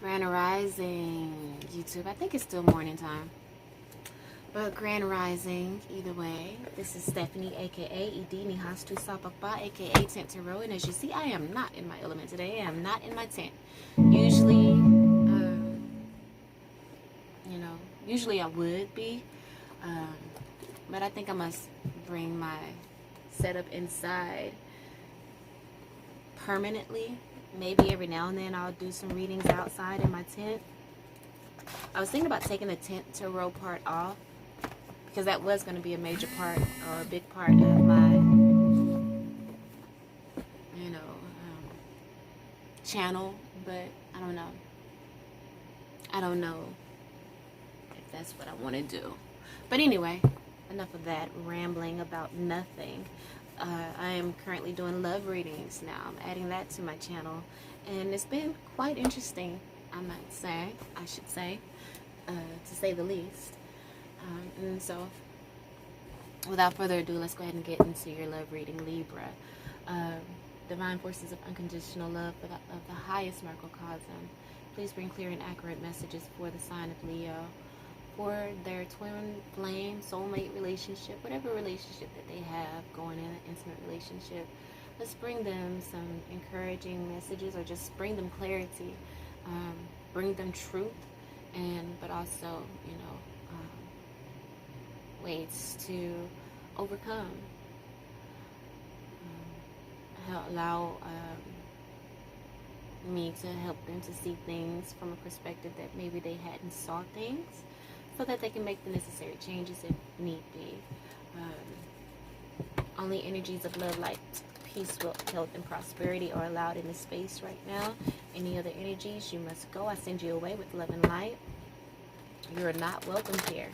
Grand Rising, YouTube. I think it's still morning time. But Grand Rising, either way. This is Stephanie, aka Idin Nehasthusaa Gbagba, aka Tent Tarot. And as you see, I am not in my element today. I am not in my tent. Usually I would be. But I think I must bring my setup inside permanently. Maybe every now and then I'll do some readings outside in my tent. I was thinking about taking the tent tarot part off because that was going to be a major part or a big part of my, channel. But I don't know. I don't know if that's what I want to do. But anyway, enough of that rambling about nothing. I am currently doing love readings now. I'm adding that to my channel, and it's been quite interesting, I should say, to say the least. And so, without further ado, let's go ahead and get into your love reading, Libra. Divine forces of unconditional love of the highest microcosm. Please bring clear and accurate messages for the sign of Leo, for their twin flame, soulmate relationship, whatever relationship that they have going in, an intimate relationship. Let's bring them some encouraging messages, or just bring them clarity, bring them truth, but also, ways to overcome. Allow me to help them to see things from a perspective that maybe they hadn't saw things, so that they can make the necessary changes if need be. Only energies of love, light, peace, wealth, health, and prosperity are allowed in this space right now. Any other energies, you must go. I send you away with love and light. You are not welcome here.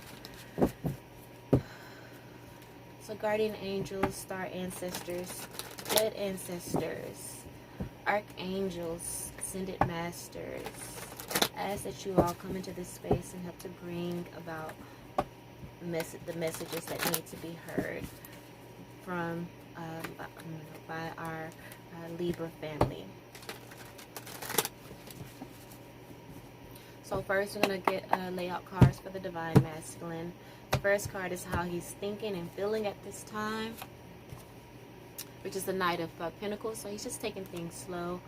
So guardian angels, star ancestors, blood ancestors, archangels, ascended masters, I ask that you all come into this space and help to bring about the messages that need to be heard from by our Libra family. So first we're going to get layout cards for the Divine Masculine. The first card is how he's thinking and feeling at this time, which is the Knight of Pentacles. So he's just taking things slow.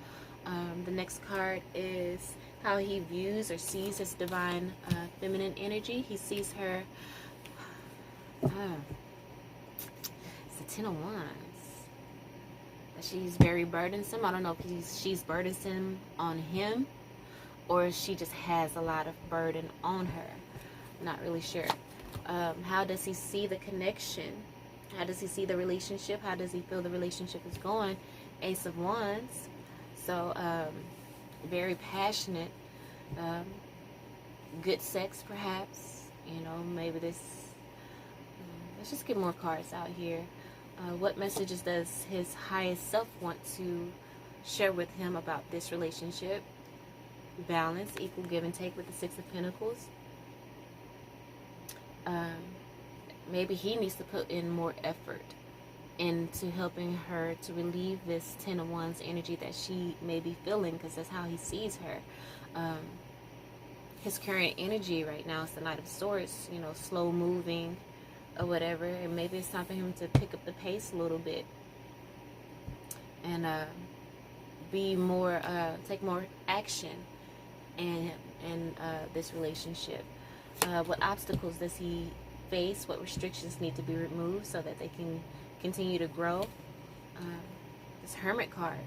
The next card is how he views or sees his divine feminine energy. He sees her, it's the Ten of Wands. She's very burdensome. I don't know if she's burdensome on him, or she just has a lot of burden on her. Not really sure. How does he see the connection? How does he see the relationship? How does he feel the relationship is going? Ace of Wands. So, very passionate. Good sex, perhaps. Maybe this... let's just get more cards out here. What messages does his highest self want to share with him about this relationship? Balance, equal give and take with the Six of Pentacles. Maybe he needs to put in more effort into helping her to relieve this Ten of Wands energy that she may be feeling, because that's how he sees her. His current energy right now is the Knight of Swords, slow moving or whatever, and maybe it's time for him to pick up the pace a little bit and be more, take more action in this relationship. What obstacles does he face? What restrictions need to be removed so that they can continue to grow? This Hermit card.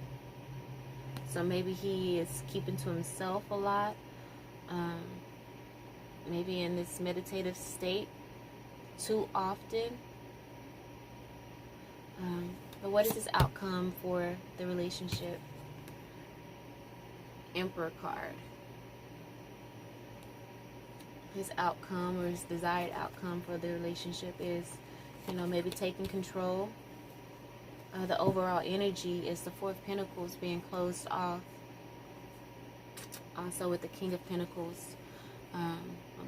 So maybe he is keeping to himself a lot. Maybe in this meditative state too often. But what is his outcome for the relationship? Emperor card. His outcome, or his desired outcome for the relationship is, maybe taking control. The overall energy is the Four of Pentacles being closed off. Also with the King of Pentacles. A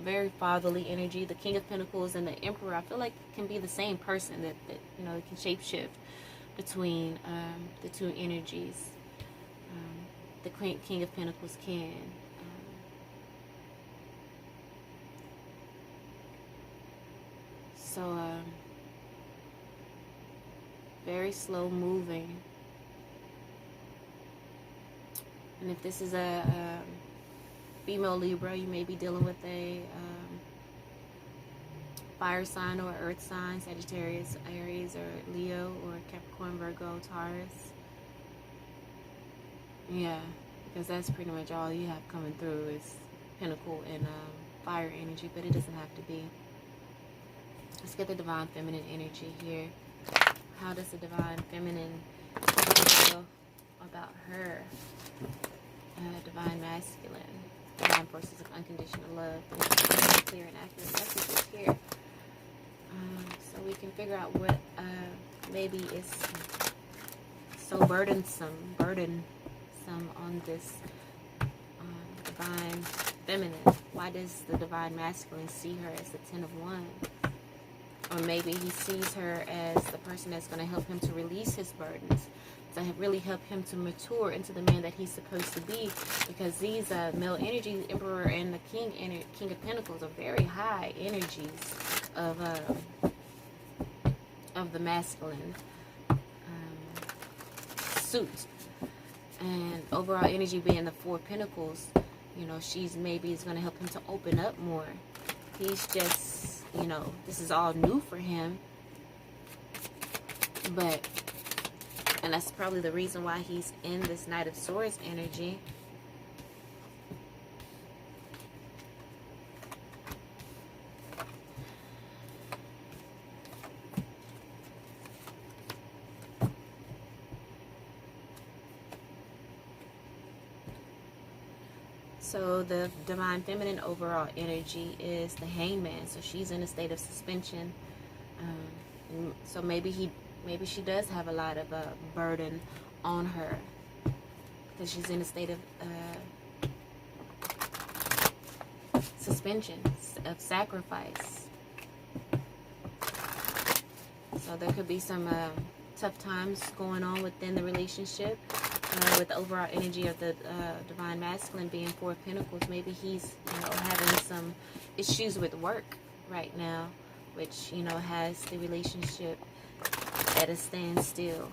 very fatherly energy. The King of Pentacles and the Emperor, I feel like can be the same person that can shapeshift between the two energies. The King of Pentacles can. So, very slow moving. And if this is a female Libra, you may be dealing with a fire sign or earth sign, Sagittarius, Aries, or Leo, or Capricorn, Virgo, Taurus. Yeah, because that's pretty much all you have coming through is Pentacle and fire energy, but it doesn't have to be. Let's get the Divine Feminine energy here. How does the Divine Feminine feel about her? Divine Masculine. Divine forces of unconditional love. Clear and accurate messages here. So we can figure out what maybe is so burdensome on this Divine Feminine. Why does the Divine Masculine see her as the Ten of Wands? Or maybe he sees her as the person that's going to help him to release his burdens, to really help him to mature into the man that he's supposed to be. Because these male energies, the Emperor and the King of Pentacles, are very high energies of the masculine suit. And overall energy being the Four of Pentacles, you know, maybe is going to help him to open up more. He's just, you know, this is all new for him. And that's probably the reason why he's in this Knight of Swords energy. So the Divine Feminine overall energy is the Hangman. So she's in a state of suspension. So maybe she does have a lot of burden on her, because she's in a state of suspension, of sacrifice. So there could be some tough times going on within the relationship. With the overall energy of the Divine Masculine being Four of Pentacles, maybe he's, you know, having some issues with work right now, which, you know, has the relationship at a standstill.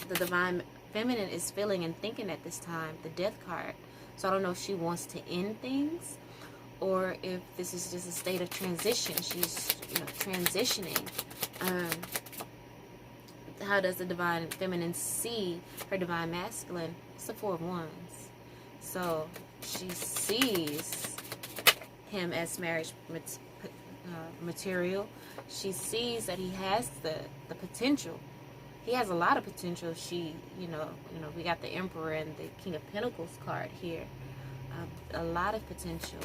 The Divine Feminine is feeling and thinking at this time, the Death card. So I don't know if she wants to end things, or if this is just a state of transition. She's, you know, transitioning. How does the Divine Feminine see her Divine Masculine? It's the Four of Wands. So she sees him as marriage material. She sees that he has the potential. He has a lot of potential. She, you know, we got the Emperor and the King of Pentacles card here. A lot of potential.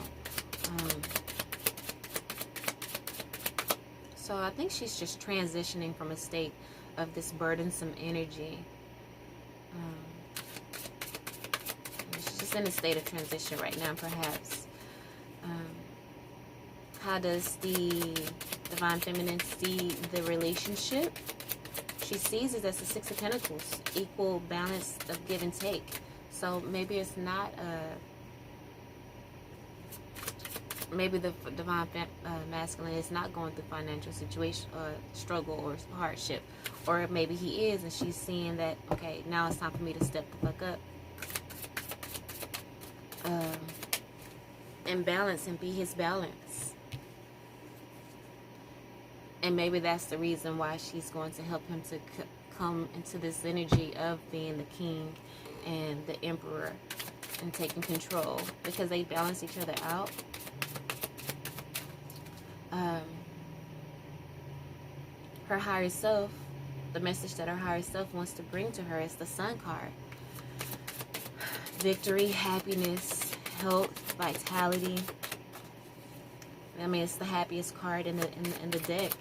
So I think she's just transitioning from a state of this burdensome energy. She's just in a state of transition right now, perhaps. How does the Divine Feminine see the relationship? She sees it as the Six of Pentacles, equal balance of give and take. So maybe it's not maybe the Divine Masculine is not going through financial situation, struggle or hardship. Or maybe he is, and she's seeing that, okay, now it's time for me to step the fuck up. And balance and be his balance. And maybe that's the reason why she's going to help him to come into this energy of being the King and the Emperor and taking control, because they balance each other out. Her higher self, the message that her higher self wants to bring to her is the Sun card. Victory, happiness, health, vitality. I mean, it's the happiest card in the deck.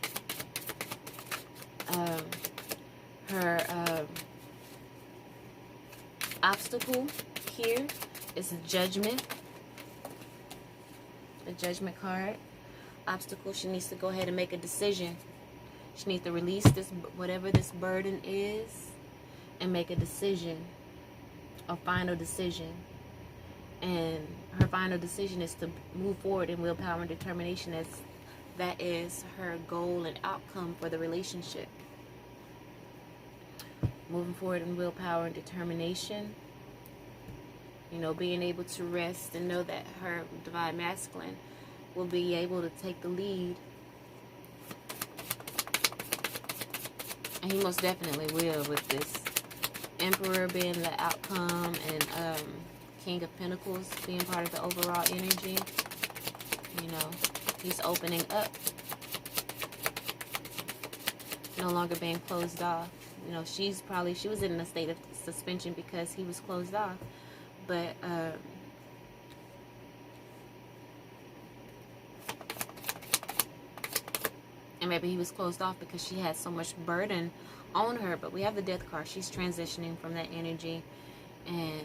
Her obstacle here is Judgment. The Judgment card. Obstacle, she needs to go ahead and make a decision. She needs to release this, whatever this burden is, and make a decision, a final decision. And her final decision is to move forward in willpower and determination, as that is her goal and outcome for the relationship. Moving forward in willpower and determination. You know, being able to rest and know that her divine masculine will be able to take the lead. And he most definitely will, with this Emperor being the outcome and King of Pentacles being part of the overall energy. You know, he's opening up. No longer being closed off. You know, she was in a state of suspension because he was closed off. But, and maybe he was closed off because she had so much burden on her. But we have the Death card. She's transitioning from that energy. And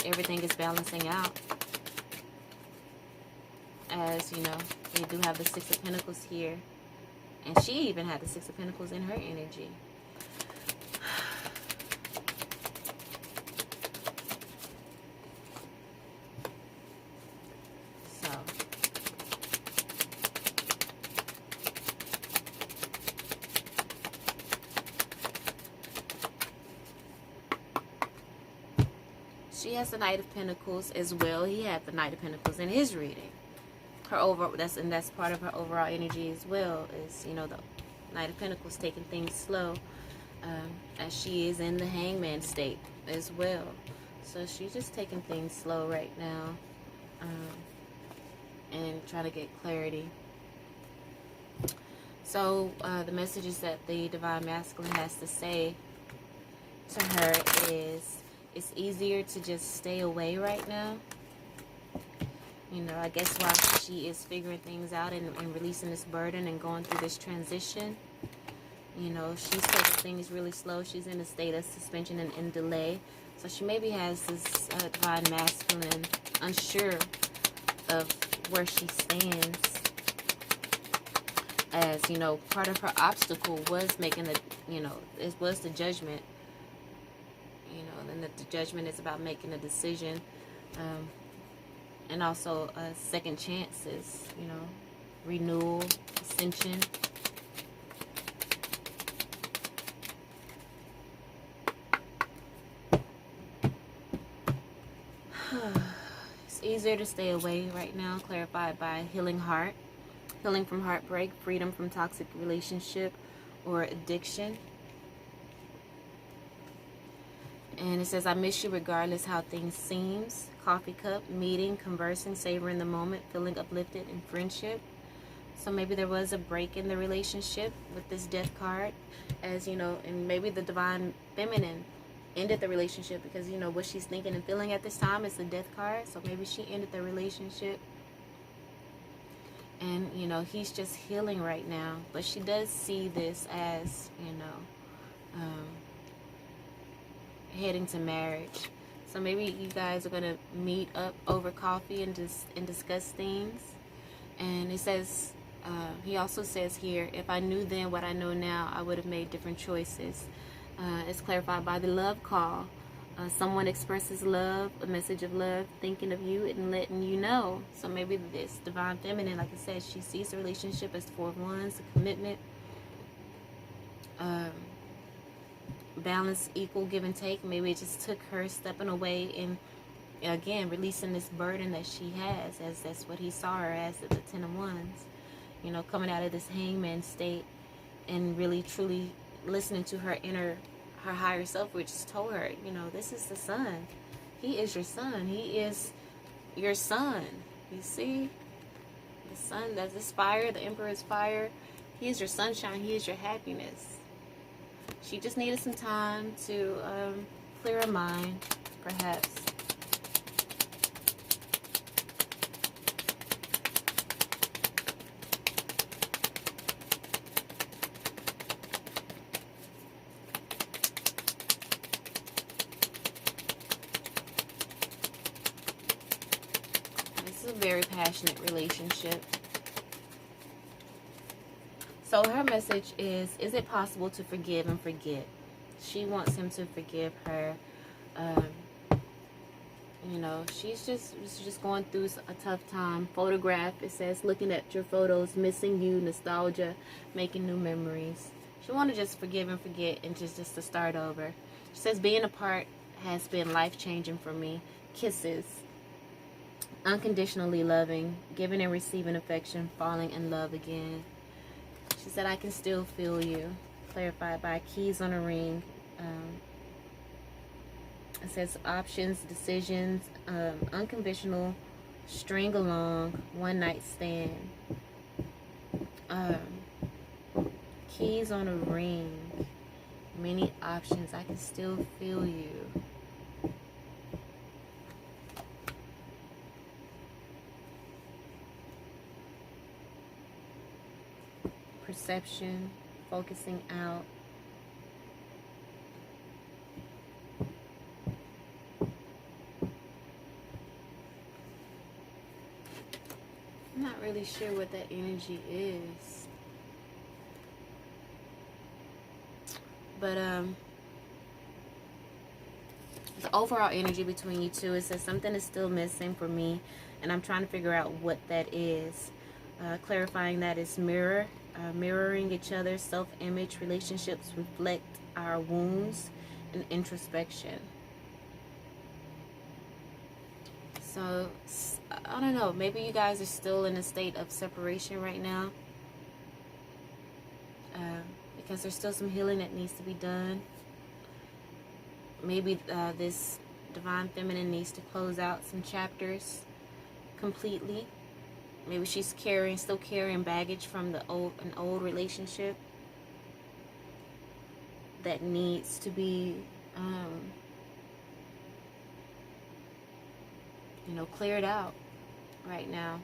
everything is balancing out. As, you know, we do have the Six of Pentacles here. And she even had the Six of Pentacles in her energy. She has the Knight of Pentacles as well. He had the Knight of Pentacles in his reading. That's part of her overall energy as well. Is, you know, the Knight of Pentacles taking things slow, as she is in the Hangman state as well. So she's just taking things slow right now, and trying to get clarity. So the messages that the Divine Masculine has to say to her is, it's easier to just stay away right now. You know, I guess while she is figuring things out and releasing this burden and going through this transition, you know, she's taking things really slow. She's in a state of suspension and delay. So she maybe has this Divine Masculine unsure of where she stands. As, you know, part of her obstacle was making the, you know, it was the Judgment. You know, and the Judgment is about making a decision, and also second chances, you know, renewal, ascension. It's easier to stay away right now, clarified by healing heart, healing from heartbreak, freedom from toxic relationship or addiction. And it says, I miss you regardless how things seems. Coffee cup, meeting, conversing, savoring the moment, feeling uplifted in friendship. So maybe there was a break in the relationship with this Death card. As, you know, and maybe the Divine Feminine ended the relationship because, you know, what she's thinking and feeling at this time is the Death card. So maybe she ended the relationship. And, you know, he's just healing right now. But she does see this as, you know, heading to marriage. So maybe you guys are going to meet up over coffee and discuss things. And it says, he also says here, if I knew then what I know now, I would have made different choices. It's clarified by the love call. Someone expresses love, a message of love, thinking of you and letting you know. So maybe this Divine Feminine, like I said, she sees the relationship as 4 of Wands, a commitment, balance, equal give and take. Maybe it just took her stepping away and, again, releasing this burden that she has, as that's what he saw her as, at the 10 of Wands. You know, coming out of this Hangman state and really truly listening to her inner, her higher self, which told her, you know, this is the sun. He is your son. He is your son. You see? The sun, that's this fire, the Emperor is fire. He is your sunshine. He is your happiness. She just needed some time to clear her mind, perhaps. This is a very passionate relationship. So her message is it possible to forgive and forget? She wants him to forgive her. You know, she's just going through a tough time. Photograph, it says, looking at your photos, missing you, nostalgia, making new memories. She want to just forgive and forget and just to start over. She says, being apart has been life-changing for me. Kisses, unconditionally loving, giving and receiving affection, falling in love again. She said, I can still feel you. Clarified by keys on a ring. It says options, decisions, unconventional, string along, one night stand. Keys on a ring, many options. I can still feel you. Perception, focusing out. I'm not really sure what that energy is. But the overall energy between you two, it says something is still missing for me, and I'm trying to figure out what that is. Clarifying that is mirroring each other's self-image. Relationships reflect our wounds and introspection. So, I don't know. Maybe you guys are still in a state of separation right now. Because there's still some healing that needs to be done. Maybe this divine feminine needs to close out some chapters completely. Maybe she's still carrying baggage from an old relationship that needs to be, you know, cleared out right now.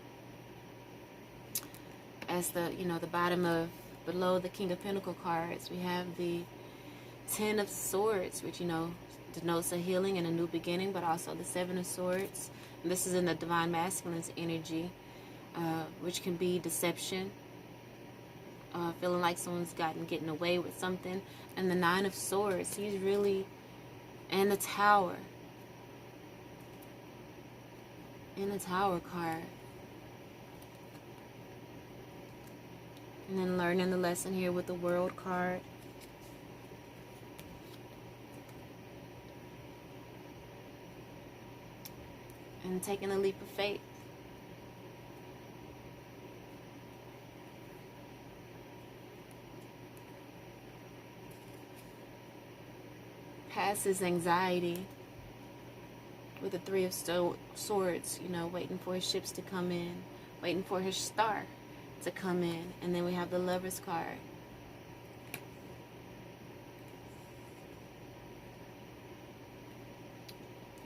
As the bottom of, below the King of Pentacle cards, we have the Ten of Swords, which, you know, denotes a healing and a new beginning, but also the Seven of Swords. And this is in the Divine Masculine's energy, which can be deception, feeling like someone's getting away with something. And the Nine of Swords, he's really, and the Tower. And the Tower card. And then learning the lesson here with the World card. And taking a leap of faith. Passes anxiety with the Three of Swords, you know, waiting for his ships to come in, waiting for his star to come in. And then we have the Lover's card.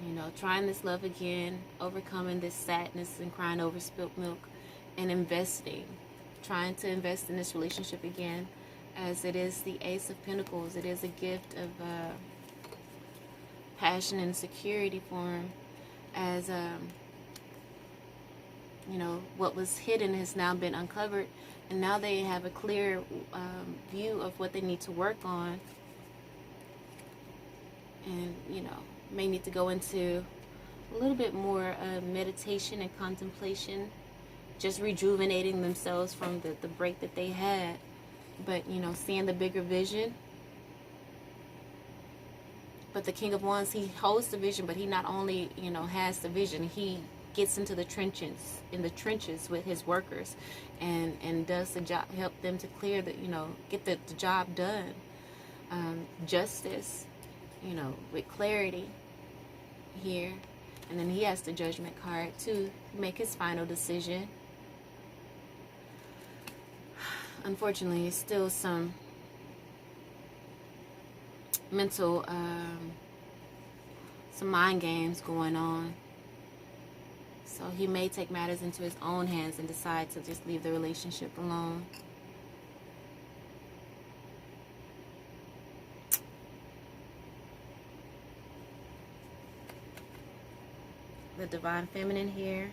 You know, trying this love again, overcoming this sadness and crying over spilt milk, and investing, trying to invest in this relationship again, as it is the Ace of Pentacles. It is a gift of passion and security for him, as you know, what was hidden has now been uncovered, and now they have a clear view of what they need to work on, and, you know, may need to go into a little bit more meditation and contemplation, just rejuvenating themselves from the break that they had, but, you know, seeing the bigger vision. But the King of Wands, he holds the vision, but he not only, you know, has the vision, he gets into the trenches with his workers, and does the job, help them to clear the, you know, get the job done. Justice, you know, with clarity here. And then he has the Judgment card to make his final decision. Unfortunately, it's still some mental, some mind games going on. So he may take matters into his own hands and decide to just leave the relationship alone. The Divine Feminine here.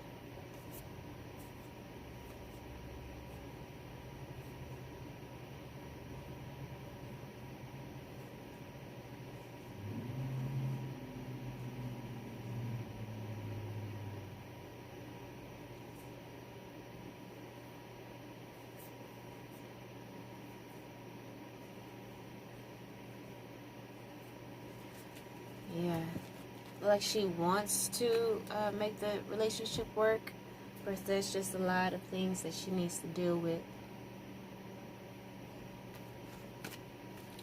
Yeah. Like she wants to make the relationship work, but there's just a lot of things that she needs to deal with.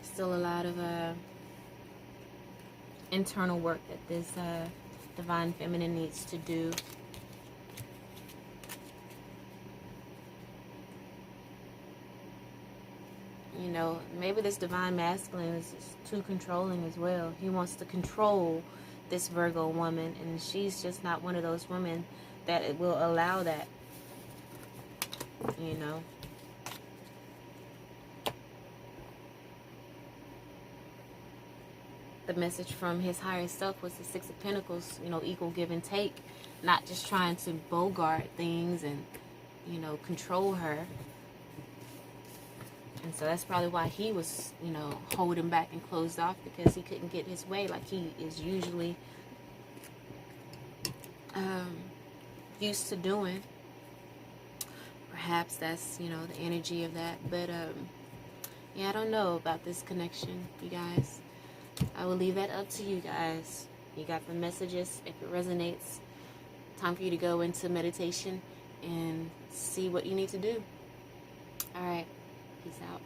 Still a lot of internal work that this divine feminine needs to do. You know, maybe this divine masculine is too controlling as well. He wants to control this Virgo woman, and she's just not one of those women that it will allow that. You know. The message from his higher self was the Six of Pentacles, you know, equal give and take. Not just trying to bogart things and, you know, control her. And so that's probably why he was, you know, holding back and closed off, because he couldn't get his way like he is usually used to doing. Perhaps that's, you know, the energy of that. But, yeah, I don't know about this connection, you guys. I will leave that up to you guys. You got the messages. If it resonates, time for you to go into meditation and see what you need to do. All right. Peace out.